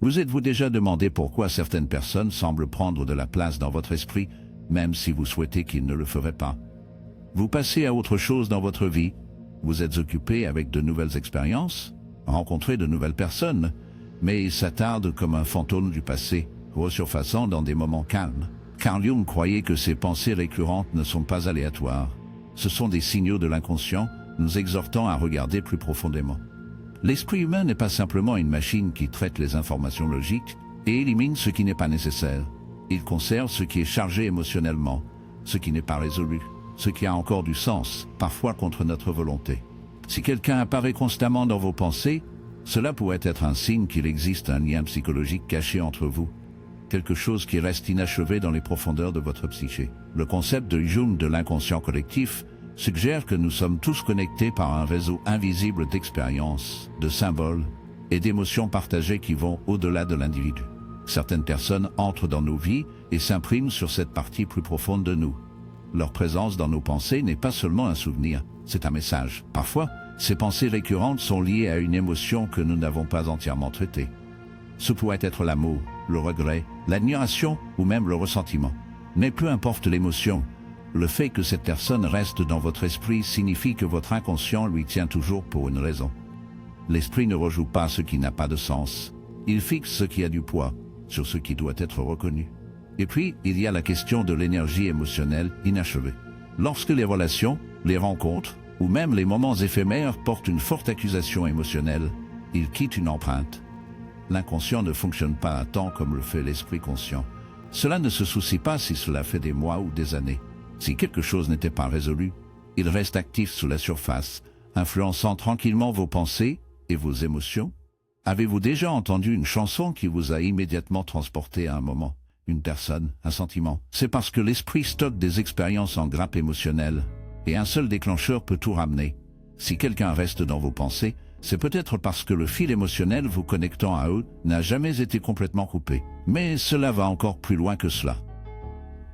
Vous êtes-vous déjà demandé pourquoi certaines personnes semblent prendre de la place dans votre esprit, même si vous souhaitez qu'ils ne le feraient pas? Vous passez à autre chose dans votre vie, vous êtes occupé avec de nouvelles expériences, rencontrez de nouvelles personnes, mais ils s'attardent comme un fantôme du passé, resurfaçant dans des moments calmes. Carl Jung croyait que ces pensées récurrentes ne sont pas aléatoires. Ce sont des signaux de l'inconscient, nous exhortant à regarder plus profondément. L'esprit humain n'est pas simplement une machine qui traite les informations logiques et élimine ce qui n'est pas nécessaire. Il conserve ce qui est chargé émotionnellement, ce qui n'est pas résolu, ce qui a encore du sens, parfois contre notre volonté. Si quelqu'un apparaît constamment dans vos pensées, cela pourrait être un signe qu'il existe un lien psychologique caché entre vous, quelque chose qui reste inachevé dans les profondeurs de votre psyché. Le concept de Jung de l'inconscient collectif suggère que nous sommes tous connectés par un réseau invisible d'expériences, de symboles et d'émotions partagées qui vont au-delà de l'individu. Certaines personnes entrent dans nos vies et s'impriment sur cette partie plus profonde de nous. Leur présence dans nos pensées n'est pas seulement un souvenir, c'est un message. Parfois, ces pensées récurrentes sont liées à une émotion que nous n'avons pas entièrement traitée. Ce pourrait être l'amour, le regret, l'admiration ou même le ressentiment. Mais peu importe l'émotion, le fait que cette personne reste dans votre esprit signifie que votre inconscient lui tient toujours pour une raison. L'esprit ne rejoue pas ce qui n'a pas de sens. Il fixe ce qui a du poids sur ce qui doit être reconnu. Et puis, il y a la question de l'énergie émotionnelle inachevée. Lorsque les relations, les rencontres ou même les moments éphémères portent une forte accusation émotionnelle, ils quittent une empreinte. L'inconscient ne fonctionne pas à temps comme le fait l'esprit conscient. Cela ne se soucie pas si cela fait des mois ou des années. Si quelque chose n'était pas résolu, il reste actif sous la surface, influençant tranquillement vos pensées et vos émotions. Avez-vous déjà entendu une chanson qui vous a immédiatement transporté à un moment, une personne, un sentiment? C'est parce que l'esprit stocke des expériences en grappe émotionnelle, et un seul déclencheur peut tout ramener. Si quelqu'un reste dans vos pensées, c'est peut-être parce que le fil émotionnel vous connectant à eux n'a jamais été complètement coupé. Mais cela va encore plus loin que cela.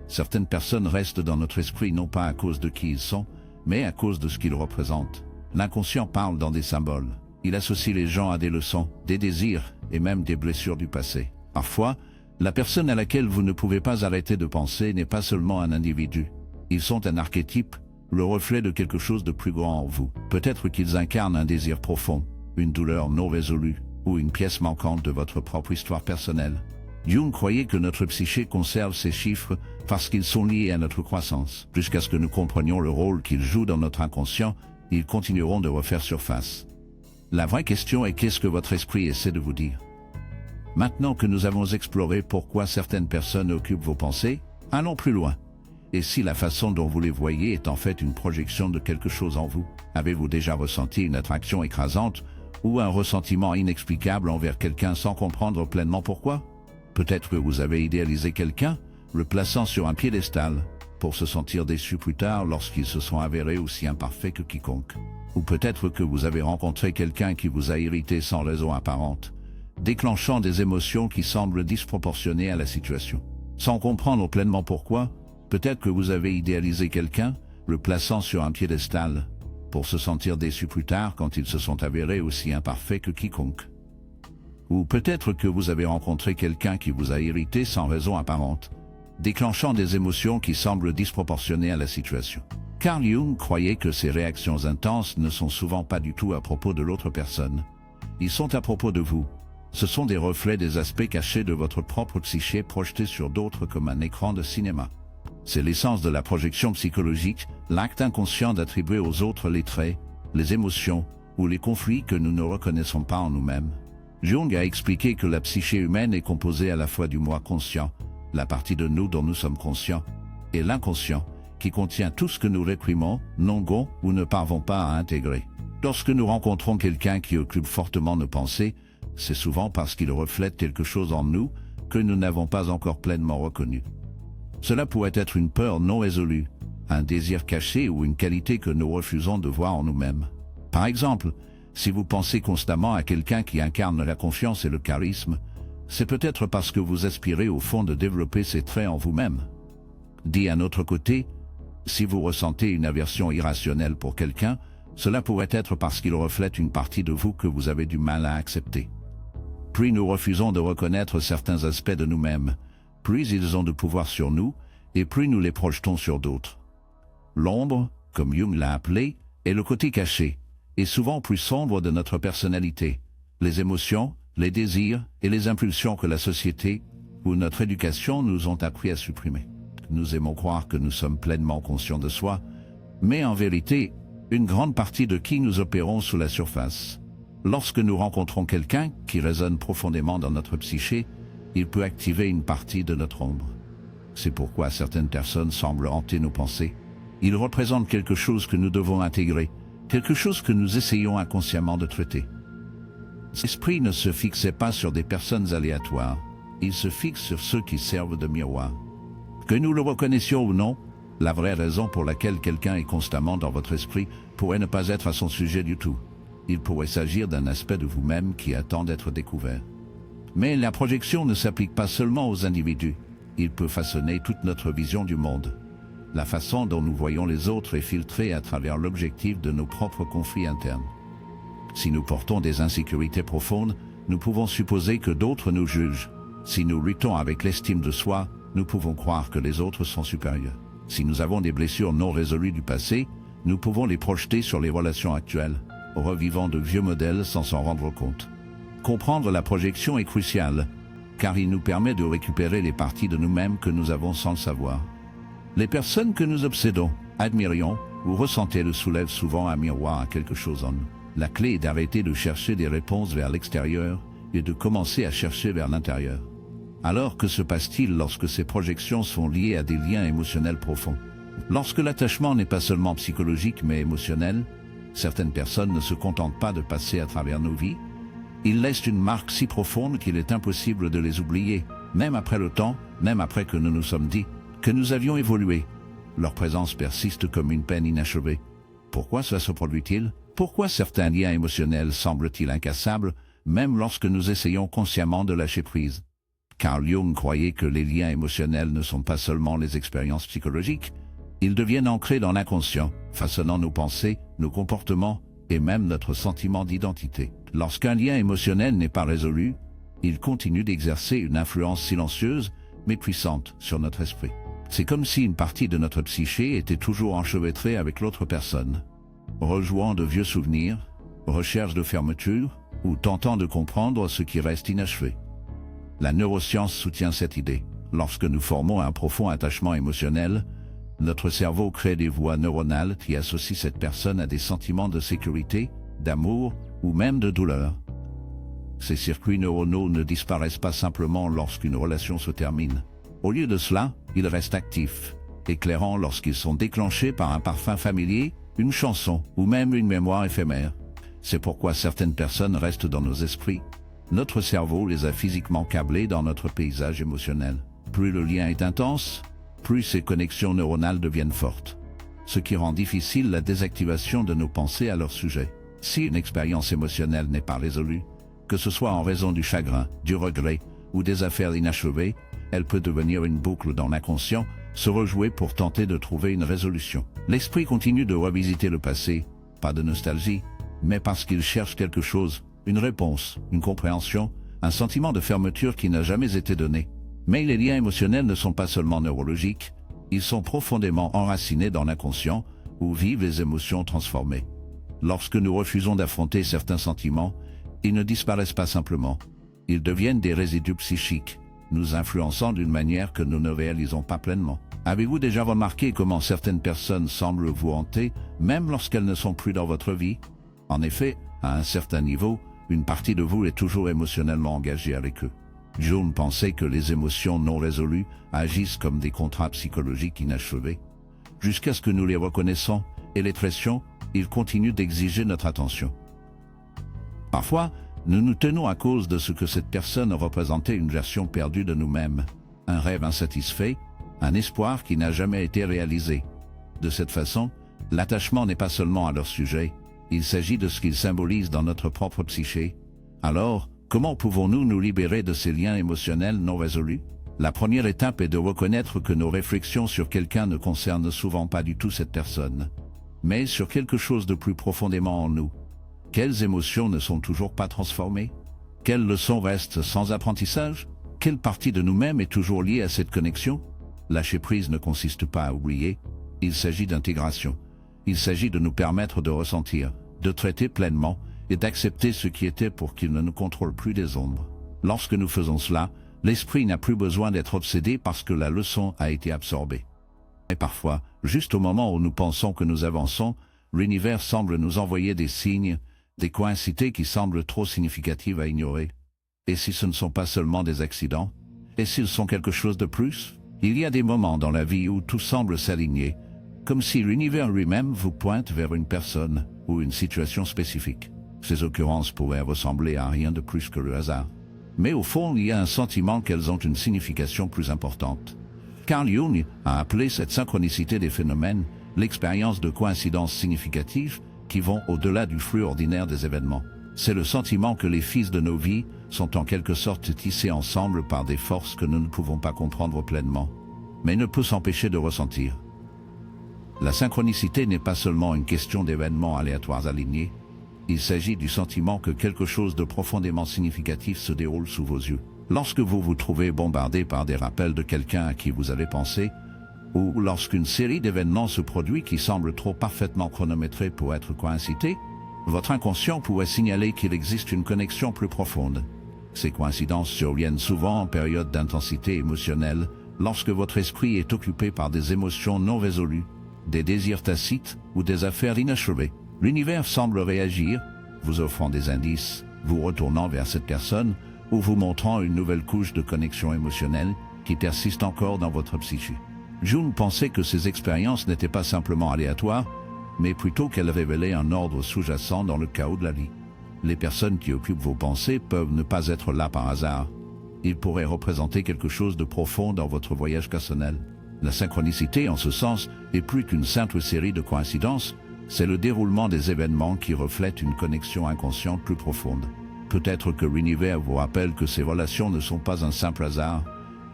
Certaines personnes restent dans notre esprit non pas à cause de qui ils sont, mais à cause de ce qu'ils représentent. L'inconscient parle dans des symboles. Il associe les gens à des leçons, des désirs et même des blessures du passé. Parfois, la personne à laquelle vous ne pouvez pas arrêter de penser n'est pas seulement un individu. Ils sont un archétype, le reflet de quelque chose de plus grand en vous. Peut-être qu'ils incarnent un désir profond, une douleur non résolue ou une pièce manquante de votre propre histoire personnelle. Jung croyait que notre psyché conserve ces chiffres parce qu'ils sont liés à notre croissance. Jusqu'à ce que nous comprenions le rôle qu'ils jouent dans notre inconscient, ils continueront de refaire surface. La vraie question est qu'est-ce que votre esprit essaie de vous dire? Maintenant que nous avons exploré pourquoi certaines personnes occupent vos pensées, allons plus loin. Et si la façon dont vous les voyez est en fait une projection de quelque chose en vous? Avez-vous déjà ressenti une attraction écrasante ou un ressentiment inexplicable envers quelqu'un sans comprendre pleinement pourquoi? Peut-être que vous avez idéalisé quelqu'un, le plaçant sur un piédestal, pour se sentir déçu plus tard lorsqu'ils se sont avérés aussi imparfaits que quiconque. Ou peut-être que vous avez rencontré quelqu'un qui vous a irrité sans raison apparente, déclenchant des émotions qui semblent disproportionnées à la situation. Sans comprendre pleinement pourquoi, peut-être que vous avez idéalisé quelqu'un, le plaçant sur un piédestal, pour se sentir déçu plus tard quand ils se sont avérés aussi imparfaits que quiconque. Ou peut-être que vous avez rencontré quelqu'un qui vous a irrité sans raison apparente, déclenchant des émotions qui semblent disproportionnées à la situation. Carl Jung croyait que ces réactions intenses ne sont souvent pas du tout à propos de l'autre personne. Ils sont à propos de vous. Ce sont des reflets des aspects cachés de votre propre psyché projetés sur d'autres comme un écran de cinéma. C'est l'essence de la projection psychologique, l'acte inconscient d'attribuer aux autres les traits, les émotions ou les conflits que nous ne reconnaissons pas en nous-mêmes. Jung a expliqué que la psyché humaine est composée à la fois du moi conscient, la partie de nous dont nous sommes conscients, et l'inconscient, qui contient tout ce que nous réprimons, négons ou ne parvenons pas à intégrer. Lorsque nous rencontrons quelqu'un qui occupe fortement nos pensées, c'est souvent parce qu'il reflète quelque chose en nous que nous n'avons pas encore pleinement reconnu. Cela pourrait être une peur non résolue, un désir caché ou une qualité que nous refusons de voir en nous-mêmes. Par exemple, si vous pensez constamment à quelqu'un qui incarne la confiance et le charisme, c'est peut-être parce que vous aspirez au fond de développer ces traits en vous-même. Dit d'un autre côté, si vous ressentez une aversion irrationnelle pour quelqu'un, cela pourrait être parce qu'il reflète une partie de vous que vous avez du mal à accepter. plus nous refusons de reconnaître certains aspects de nous-mêmes, plus ils ont de pouvoir sur nous, et plus nous les projetons sur d'autres. L'ombre, comme Jung l'a appelé, est le côté caché, et souvent plus sombre de notre personnalité. Les émotions, les désirs et les impulsions que la société ou notre éducation nous ont appris à supprimer. Nous aimons croire que nous sommes pleinement conscients de soi, mais en vérité, une grande partie de qui nous opérons sous la surface. Lorsque nous rencontrons quelqu'un qui résonne profondément dans notre psyché, il peut activer une partie de notre ombre. C'est pourquoi certaines personnes semblent hanter nos pensées. Ils représentent quelque chose que nous devons intégrer, quelque chose que nous essayons inconsciemment de traiter. L'esprit ne se fixait pas sur des personnes aléatoires, il se fixe sur ceux qui servent de miroir. Que nous le reconnaissions ou non, la vraie raison pour laquelle quelqu'un est constamment dans votre esprit pourrait ne pas être à son sujet du tout. Il pourrait s'agir d'un aspect de vous-même qui attend d'être découvert. Mais la projection ne s'applique pas seulement aux individus, il peut façonner toute notre vision du monde. La façon dont nous voyons les autres est filtrée à travers l'objectif de nos propres conflits internes. Si nous portons des insécurités profondes, nous pouvons supposer que d'autres nous jugent. Si nous luttons avec l'estime de soi, nous pouvons croire que les autres sont supérieurs. Si nous avons des blessures non résolues du passé, nous pouvons les projeter sur les relations actuelles, revivant de vieux modèles sans s'en rendre compte. Comprendre la projection est crucial, car il nous permet de récupérer les parties de nous-mêmes que nous avons sans le savoir. Les personnes que nous obsédons, admirions ou ressentons soulèvent souvent un miroir à quelque chose en nous. La clé est d'arrêter de chercher des réponses vers l'extérieur et de commencer à chercher vers l'intérieur. Alors que se passe-t-il lorsque ces projections sont liées à des liens émotionnels profonds? Lorsque l'attachement n'est pas seulement psychologique mais émotionnel, certaines personnes ne se contentent pas de passer à travers nos vies. Ils laissent une marque si profonde qu'il est impossible de les oublier, même après le temps, même après que nous nous sommes dit que nous avions évolué. Leur présence persiste comme une peine inachevée. Pourquoi cela se produit-il? Pourquoi certains liens émotionnels semblent-ils incassables, même lorsque nous essayons consciemment de lâcher prise? Carl Jung croyait que les liens émotionnels ne sont pas seulement les expériences psychologiques, ils deviennent ancrés dans l'inconscient, façonnant nos pensées, nos comportements et même notre sentiment d'identité. Lorsqu'un lien émotionnel n'est pas résolu, il continue d'exercer une influence silencieuse mais puissante sur notre esprit. C'est comme si une partie de notre psyché était toujours enchevêtrée avec l'autre personne, rejouant de vieux souvenirs, recherche de fermeture ou tentant de comprendre ce qui reste inachevé. La neuroscience soutient cette idée. Lorsque nous formons un profond attachement émotionnel, notre cerveau crée des voies neuronales qui associent cette personne à des sentiments de sécurité, d'amour ou même de douleur. Ces circuits neuronaux ne disparaissent pas simplement lorsqu'une relation se termine. Au lieu de cela, ils restent actifs, éclairants lorsqu'ils sont déclenchés par un parfum familier, une chanson ou même une mémoire éphémère. C'est pourquoi certaines personnes restent dans nos esprits. Notre cerveau les a physiquement câblés dans notre paysage émotionnel. Plus le lien est intense, plus ces connexions neuronales deviennent fortes, ce qui rend difficile la désactivation de nos pensées à leur sujet. Si une expérience émotionnelle n'est pas résolue, que ce soit en raison du chagrin, du regret ou des affaires inachevées, elle peut devenir une boucle dans l'inconscient, se rejouer pour tenter de trouver une résolution. L'esprit continue de revisiter le passé, pas de nostalgie, mais parce qu'il cherche quelque chose, une réponse, une compréhension, un sentiment de fermeture qui n'a jamais été donné. Mais les liens émotionnels ne sont pas seulement neurologiques, ils sont profondément enracinés dans l'inconscient, où vivent les émotions transformées. Lorsque nous refusons d'affronter certains sentiments, ils ne disparaissent pas simplement. Ils deviennent des résidus psychiques, nous influençant d'une manière que nous ne réalisons pas pleinement. Avez-vous déjà remarqué comment certaines personnes semblent vous hanter, même lorsqu'elles ne sont plus dans votre vie? En effet, à un certain niveau, une partie de vous est toujours émotionnellement engagée avec eux. Jung pensait que les émotions non résolues agissent comme des contrats psychologiques inachevés. Jusqu'à ce que nous les reconnaissons et les tracions, ils continuent d'exiger notre attention. Parfois, nous nous tenons à cause de ce que cette personne représentait une version perdue de nous-mêmes, un rêve insatisfait, un espoir qui n'a jamais été réalisé. De cette façon, l'attachement n'est pas seulement à leur sujet, il s'agit de ce qu'ils symbolisent dans notre propre psyché. Alors, comment pouvons-nous nous libérer de ces liens émotionnels non résolus? La première étape est de reconnaître que nos réflexions sur quelqu'un ne concernent souvent pas du tout cette personne, mais sur quelque chose de plus profondément en nous. Quelles émotions ne sont toujours pas transformées? Quelle leçon reste sans apprentissage? Quelle partie de nous-mêmes est toujours liée à cette connexion? Lâcher prise ne consiste pas à oublier, il s'agit d'intégration. Il s'agit de nous permettre de ressentir, de traiter pleinement et d'accepter ce qui était pour qu'il ne nous contrôle plus des ombres. Lorsque nous faisons cela, l'esprit n'a plus besoin d'être obsédé parce que la leçon a été absorbée. Et parfois, juste au moment où nous pensons que nous avançons, l'univers semble nous envoyer des signes, des coïncidences qui semblent trop significatives à ignorer. Et si ce ne sont pas seulement des accidents? Et s'ils sont quelque chose de plus? Il y a des moments dans la vie où tout semble s'aligner, comme si l'univers lui-même vous pointe vers une personne ou une situation spécifique. Ces occurrences pourraient ressembler à rien de plus que le hasard. Mais au fond, il y a un sentiment qu'elles ont une signification plus importante. Carl Jung a appelé cette synchronicité des phénomènes l'expérience de coïncidences significatives qui vont au-delà du flux ordinaire des événements. C'est le sentiment que les fils de nos vies sont en quelque sorte tissés ensemble par des forces que nous ne pouvons pas comprendre pleinement, mais ne peut s'empêcher de ressentir. La synchronicité n'est pas seulement une question d'événements aléatoires alignés, il s'agit du sentiment que quelque chose de profondément significatif se déroule sous vos yeux. Lorsque vous vous trouvez bombardé par des rappels de quelqu'un à qui vous avez pensé, ou lorsqu'une série d'événements se produit qui semblent trop parfaitement chronométrés pour être coïncidés, votre inconscient pourrait signaler qu'il existe une connexion plus profonde. Ces coïncidences surviennent souvent en période d'intensité émotionnelle, lorsque votre esprit est occupé par des émotions non résolues, des désirs tacites ou des affaires inachevées. L'univers semble réagir, vous offrant des indices, vous retournant vers cette personne ou vous montrant une nouvelle couche de connexion émotionnelle qui persiste encore dans votre psyché. Jung pensait que ces expériences n'étaient pas simplement aléatoires, mais plutôt qu'elles révélaient un ordre sous-jacent dans le chaos de la vie. Les personnes qui occupent vos pensées peuvent ne pas être là par hasard. Ils pourraient représenter quelque chose de profond dans votre voyage personnel. La synchronicité, en ce sens, est plus qu'une simple série de coïncidences, c'est le déroulement des événements qui reflètent une connexion inconsciente plus profonde. Peut-être que l'univers vous rappelle que ces relations ne sont pas un simple hasard,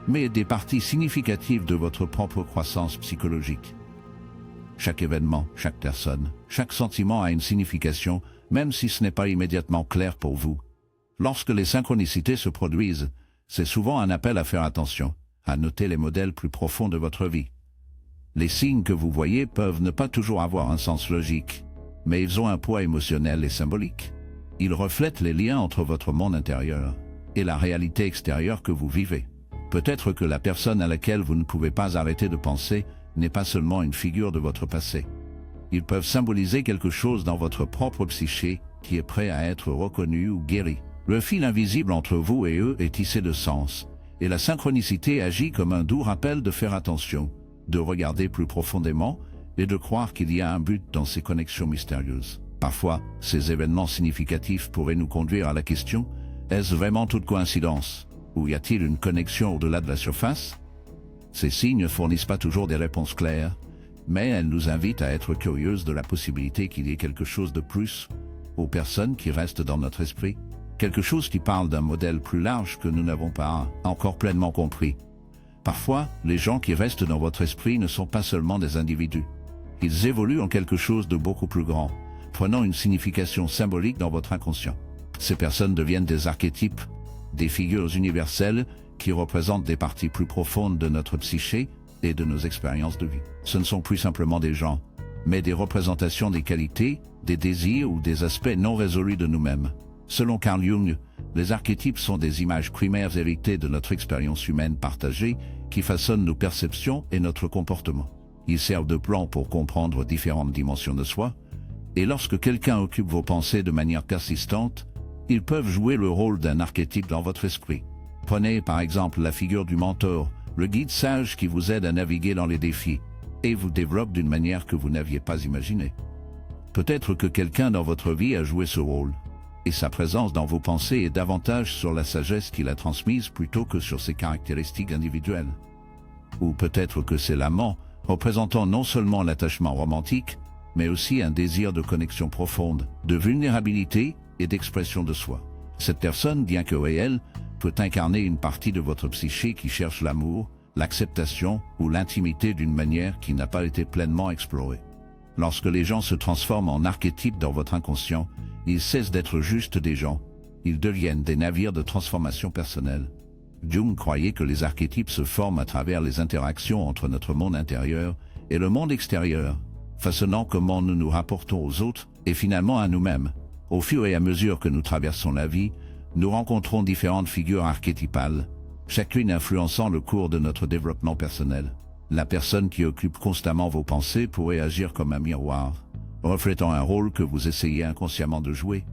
mais des parties significatives de votre propre croissance psychologique. Chaque événement, chaque personne, chaque sentiment a une signification, même si ce n'est pas immédiatement clair pour vous. Lorsque les synchronicités se produisent, c'est souvent un appel à faire attention, à noter les modèles plus profonds de votre vie. Les signes que vous voyez peuvent ne pas toujours avoir un sens logique, mais ils ont un poids émotionnel et symbolique. Ils reflètent les liens entre votre monde intérieur et la réalité extérieure que vous vivez. Peut-être que la personne à laquelle vous ne pouvez pas arrêter de penser n'est pas seulement une figure de votre passé. Ils peuvent symboliser quelque chose dans votre propre psyché qui est prêt à être reconnu ou guéri. Le fil invisible entre vous et eux est tissé de sens, et la synchronicité agit comme un doux rappel de faire attention, de regarder plus profondément et de croire qu'il y a un but dans ces connexions mystérieuses. Parfois, ces événements significatifs pourraient nous conduire à la question: est-ce vraiment toute coïncidence? Ou y a-t-il une connexion au-delà de la surface? Ces signes ne fournissent pas toujours des réponses claires, mais elles nous invitent à être curieuses de la possibilité qu'il y ait quelque chose de plus aux personnes qui restent dans notre esprit, quelque chose qui parle d'un modèle plus large que nous n'avons pas encore pleinement compris. Parfois, les gens qui restent dans votre esprit ne sont pas seulement des individus. Ils évoluent en quelque chose de beaucoup plus grand, prenant une signification symbolique dans votre inconscient. Ces personnes deviennent des archétypes, des figures universelles qui représentent des parties plus profondes de notre psyché et de nos expériences de vie. Ce ne sont plus simplement des gens, mais des représentations des qualités, des désirs ou des aspects non résolus de nous-mêmes. Selon Carl Jung, les archétypes sont des images primaires héritées de notre expérience humaine partagée qui façonnent nos perceptions et notre comportement. Ils servent de plan pour comprendre différentes dimensions de soi, et lorsque quelqu'un occupe vos pensées de manière persistante, ils peuvent jouer le rôle d'un archétype dans votre esprit. Prenez par exemple la figure du mentor, le guide sage qui vous aide à naviguer dans les défis, et vous développe d'une manière que vous n'aviez pas imaginée. Peut-être que quelqu'un dans votre vie a joué ce rôle, et sa présence dans vos pensées est davantage sur la sagesse qu'il a transmise plutôt que sur ses caractéristiques individuelles. Ou peut-être que c'est l'amant, représentant non seulement l'attachement romantique, mais aussi un désir de connexion profonde, de vulnérabilité et d'expression de soi. Cette personne, bien que réelle, peut incarner une partie de votre psyché qui cherche l'amour, l'acceptation ou l'intimité d'une manière qui n'a pas été pleinement explorée. Lorsque les gens se transforment en archétypes dans votre inconscient, ils cessent d'être juste des gens, Ils deviennent des navires de transformation personnelle. Jung croyait que les archétypes se forment à travers les interactions entre notre monde intérieur et le monde extérieur, façonnant comment nous nous rapportons aux autres et finalement à nous-mêmes. Au fur et à mesure que nous traversons la vie, nous rencontrons différentes figures archétypales, chacune influençant le cours de notre développement personnel. La personne qui occupe constamment vos pensées pourrait agir comme un miroir, reflétant un rôle que vous essayez inconsciemment de jouer.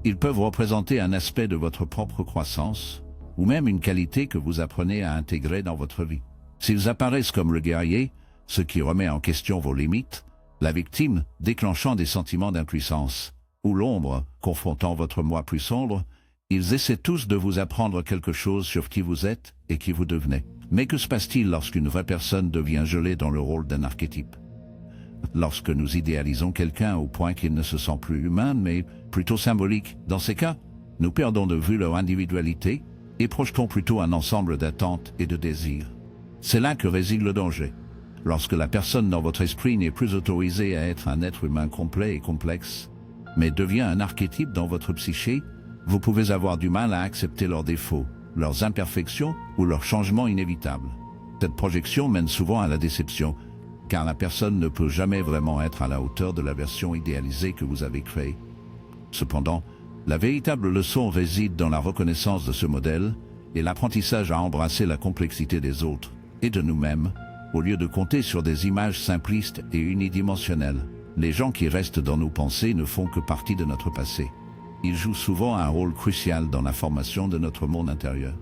Ils peuvent représenter un aspect de votre propre croissance, ou même une qualité que vous apprenez à intégrer dans votre vie. S'ils apparaissent comme le guerrier, ce qui remet en question vos limites, la victime déclenchant des sentiments d'impuissance, ou l'ombre confrontant votre moi plus sombre, ils essaient tous de vous apprendre quelque chose sur qui vous êtes et qui vous devenez. Mais que se passe-t-il lorsqu'une vraie personne devient gelée dans le rôle d'un archétype? Lorsque nous idéalisons quelqu'un au point qu'il ne se sent plus humain, mais plutôt symbolique, dans ces cas, nous perdons de vue leur individualité et projetons plutôt un ensemble d'attentes et de désirs. C'est là que réside le danger. Lorsque la personne dans votre esprit n'est plus autorisée à être un être humain complet et complexe, mais devient un archétype dans votre psyché, vous pouvez avoir du mal à accepter leurs défauts, leurs imperfections ou leurs changements inévitables. Cette projection mène souvent à la déception, car la personne ne peut jamais vraiment être à la hauteur de la version idéalisée que vous avez créée. Cependant, la véritable leçon réside dans la reconnaissance de ce modèle et l'apprentissage à embrasser la complexité des autres et de nous-mêmes, au lieu de compter sur des images simplistes et unidimensionnelles. Les gens qui restent dans nos pensées ne font que partie de notre passé. Ils jouent souvent un rôle crucial dans la formation de notre monde intérieur.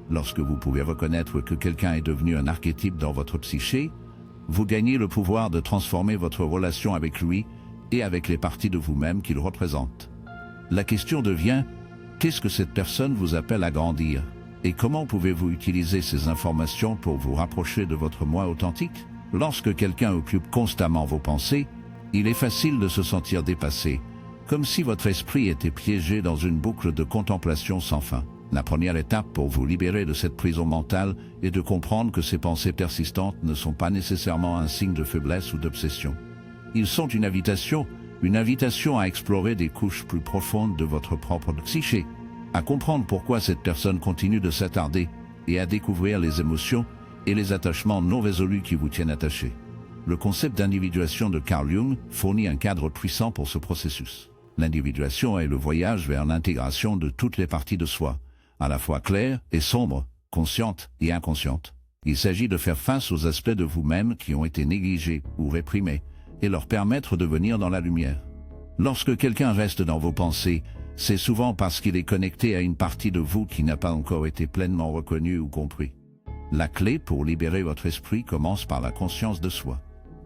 Lorsque vous pouvez reconnaître que quelqu'un est devenu un archétype dans votre psyché, vous gagnez le pouvoir de transformer votre relation avec lui et avec les parties de vous-même qu'il représente. La question devient, qu'est-ce que cette personne vous appelle à grandir? Et comment pouvez-vous utiliser ces informations pour vous rapprocher de votre moi authentique? Lorsque quelqu'un occupe constamment vos pensées, il est facile de se sentir dépassé, comme si votre esprit était piégé dans une boucle de contemplation sans fin. La première étape pour vous libérer de cette prison mentale est de comprendre que ces pensées persistantes ne sont pas nécessairement un signe de faiblesse ou d'obsession. Ils sont une invitation à explorer des couches plus profondes de votre propre psyché, à comprendre pourquoi cette personne continue de s'attarder et à découvrir les émotions et les attachements non résolus qui vous tiennent attachés. Le concept d'individuation de Carl Jung fournit un cadre puissant pour ce processus. L'individuation est le voyage vers l'intégration de toutes les parties de soi, à la fois claires et sombres, conscientes et inconscientes. Il s'agit de faire face aux aspects de vous-même qui ont été négligés ou réprimés et leur permettre de venir dans la lumière. Lorsque quelqu'un reste dans vos pensées, c'est souvent parce qu'il est connecté à une partie de vous qui n'a pas encore été pleinement reconnue ou compris. La clé pour libérer votre esprit commence par la conscience de soi.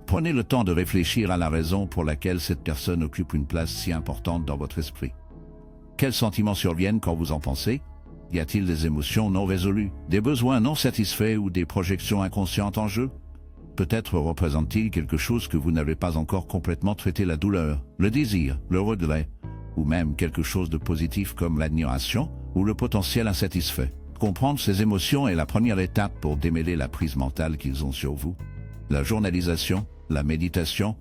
Prenez le temps de réfléchir à la raison pour laquelle cette personne occupe une place si importante dans votre esprit. Quels sentiments surviennent quand vous en pensez? Y a-t-il des émotions non résolues, des besoins non satisfaits ou des projections inconscientes en jeu? Peut-être représente-t-il quelque chose que vous n'avez pas encore complètement traité, la douleur, le désir, le regret, ou même quelque chose de positif comme l'admiration ou le potentiel insatisfait. Comprendre ces émotions est la première étape pour démêler la prise mentale qu'ils ont sur vous. La journalisation, la méditation,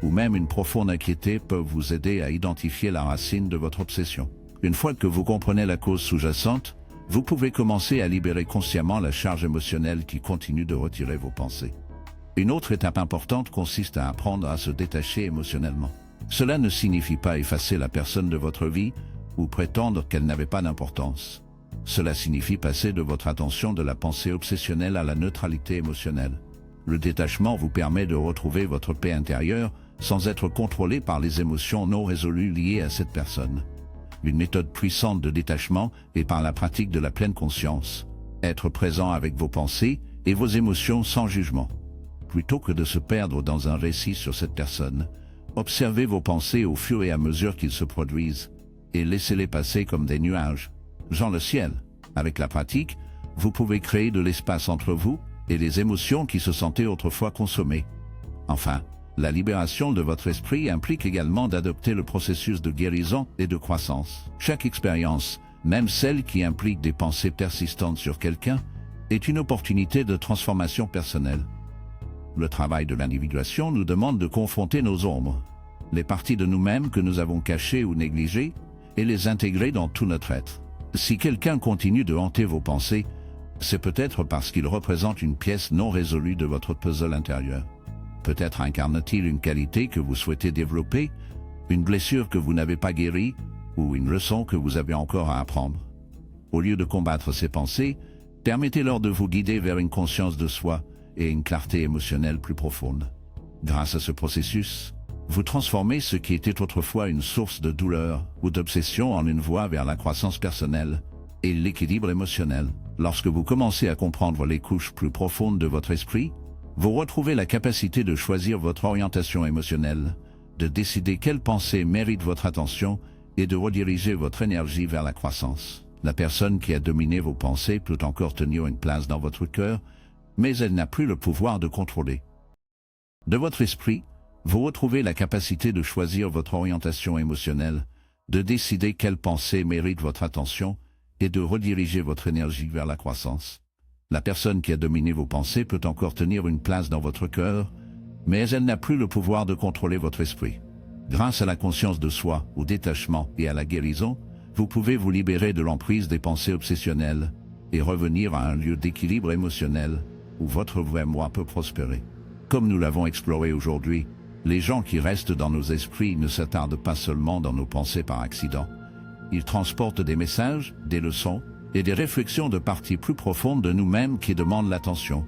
ou même une profonde inquiétude peuvent vous aider à identifier la racine de votre obsession. Une fois que vous comprenez la cause sous-jacente, vous pouvez commencer à libérer consciemment la charge émotionnelle qui continue de retirer vos pensées. Une autre étape importante consiste à apprendre à se détacher émotionnellement. Cela ne signifie pas effacer la personne de votre vie ou prétendre qu'elle n'avait pas d'importance. Cela signifie passer de votre attention de la pensée obsessionnelle à la neutralité émotionnelle. Le détachement vous permet de retrouver votre paix intérieure sans être contrôlé par les émotions non résolues liées à cette personne. Une méthode puissante de détachement est par la pratique de la pleine conscience. Être présent avec vos pensées et vos émotions sans jugement. Plutôt que de se perdre dans un récit sur cette personne, observez vos pensées au fur et à mesure qu'ils se produisent et laissez-les passer comme des nuages, genre le ciel. Avec la pratique, vous pouvez créer de l'espace entre vous et les émotions qui se sentaient autrefois consommées. Enfin, la libération de votre esprit implique également d'adopter le processus de guérison et de croissance. Chaque expérience, même celle qui implique des pensées persistantes sur quelqu'un, est une opportunité de transformation personnelle. Le travail de l'individuation nous demande de confronter nos ombres, les parties de nous-mêmes que nous avons cachées ou négligées, et les intégrer dans tout notre être. Si quelqu'un continue de hanter vos pensées, c'est peut-être parce qu'il représente une pièce non résolue de votre puzzle intérieur. Peut-être incarne-t-il une qualité que vous souhaitez développer, une blessure que vous n'avez pas guérie, ou une leçon que vous avez encore à apprendre. Au lieu de combattre ces pensées, permettez-leur de vous guider vers une conscience de soi et une clarté émotionnelle plus profonde. Grâce à ce processus, vous transformez ce qui était autrefois une source de douleur ou d'obsession en une voie vers la croissance personnelle et l'équilibre émotionnel. Lorsque vous commencez à comprendre les couches plus profondes de votre esprit, vous retrouvez la capacité de choisir votre orientation émotionnelle, de décider quelles pensées méritent votre attention et de rediriger votre énergie vers la croissance. La personne qui a dominé vos pensées peut encore tenir une place dans votre cœur, mais elle n'a plus le pouvoir de contrôler. De votre esprit, vous retrouvez la capacité de choisir votre orientation émotionnelle, de décider quelles pensées méritent votre attention et de rediriger votre énergie vers la croissance. La personne qui a dominé vos pensées peut encore tenir une place dans votre cœur, mais elle n'a plus le pouvoir de contrôler votre esprit. Grâce à la conscience de soi, au détachement et à la guérison, vous pouvez vous libérer de l'emprise des pensées obsessionnelles et revenir à un lieu d'équilibre émotionnel où votre vrai moi peut prospérer. Comme nous l'avons exploré aujourd'hui, les gens qui restent dans nos esprits ne s'attardent pas seulement dans nos pensées par accident. Ils transportent des messages, des leçons et des réflexions de parties plus profondes de nous-mêmes qui demandent l'attention.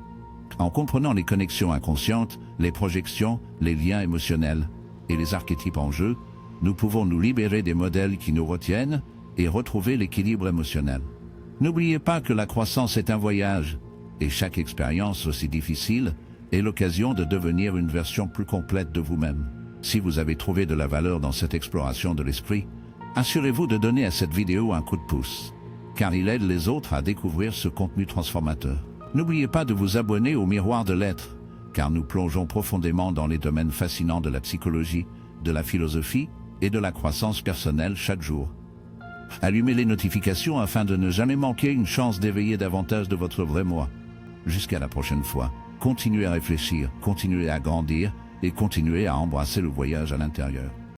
En comprenant les connexions inconscientes, les projections, les liens émotionnels et les archétypes en jeu, nous pouvons nous libérer des modèles qui nous retiennent et retrouver l'équilibre émotionnel. N'oubliez pas que la croissance est un voyage, et chaque expérience aussi difficile est l'occasion de devenir une version plus complète de vous-même. Si vous avez trouvé de la valeur dans cette exploration de l'esprit, assurez-vous de donner à cette vidéo un coup de pouce, car il aide les autres à découvrir ce contenu transformateur. N'oubliez pas de vous abonner au Miroir de l'Être, car nous plongeons profondément dans les domaines fascinants de la psychologie, de la philosophie et de la croissance personnelle chaque jour. Allumez les notifications afin de ne jamais manquer une chance d'éveiller davantage de votre vrai moi. Jusqu'à la prochaine fois, continuez à réfléchir, continuez à grandir et continuez à embrasser le voyage à l'intérieur.